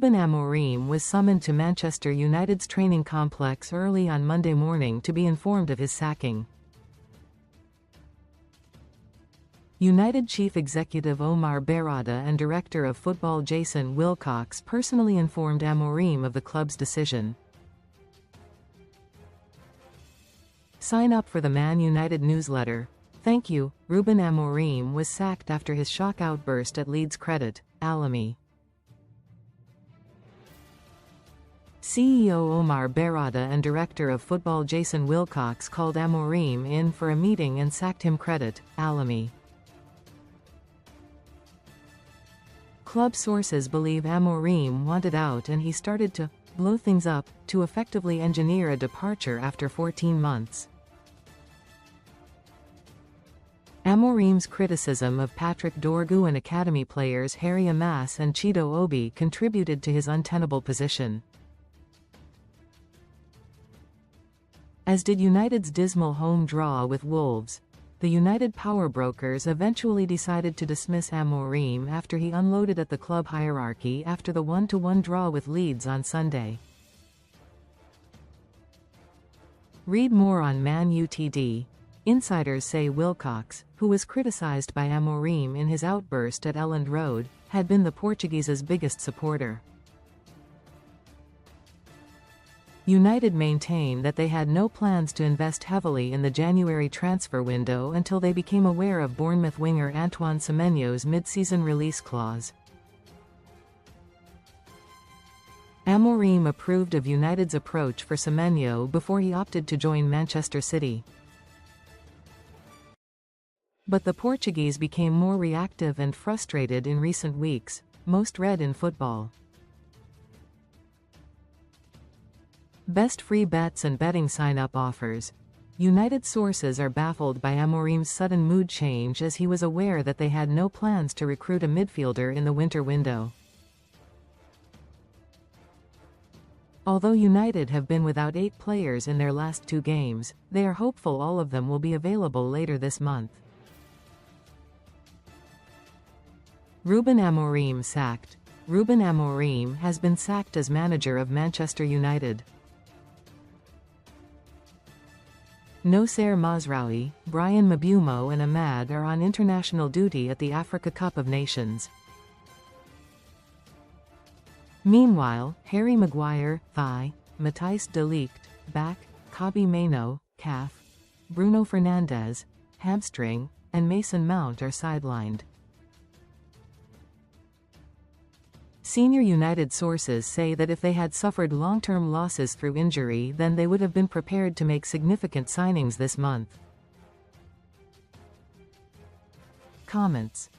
Ruben Amorim was summoned to Manchester United's training complex early on Monday morning to be informed of his sacking. United Chief Executive Omar Berrada and Director of Football Jason Wilcox personally informed Amorim of the club's decision. Sign up for the Man United newsletter. Thank you. Ruben Amorim was sacked after his shock outburst at LeedsCredit, Alamy. CEO Omar Berrada and Director of Football Jason Wilcox called Amorim in for a meeting and sacked himCredit, Alamy. Club sources believe Amorim wanted out and he started to blow things up to effectively engineer a departure after 14 months. Amorim's criticism of Patrick Dorgu and academy players Amass and Chido contributed to his untenable position. As did United's dismal home draw with Wolves. The United powerbrokers eventually decided to dismiss Amorim after he unloaded at the club hierarchy after the 1-1 draw with Leeds on Sunday. Read more on Man Utd. Insiders say Wilcox, who was criticised by Amorim in his outburst at Elland Road, had been the Portuguese's biggest supporter. United maintain that they had no plans to invest heavily in the January transfer window until they became aware of Bournemouth winger Antoine Semenyo's mid-season release clause. Amorim approved of United's approach for Semenyo before he opted to join Manchester City. But the Portuguese became more reactive and frustrated in recent weeks, most read in football. Best free bets and betting sign-up offers. United sources are baffled by Amorim's sudden mood change as he was aware that they had no plans to recruit a midfielder in the winter window. Although United have been without 8 players in their last 2 games, they are hopeful all of them will be available later this month. Ruben Amorim sacked. Ruben Amorim has been sacked as manager of Manchester United. Nosair Mazraoui, Brian Mabumo and Ahmad are on international duty at the Africa Cup of Nations. Meanwhile, Harry Maguire, thigh, Matthijs de Ligt, back, Kobbie Mainoo, calf, Bruno Fernandes, hamstring, and Mason Mount are sidelined. Senior United sources say that if they had suffered long-term losses through injury, then they would have been prepared to make significant signings this month. Comments.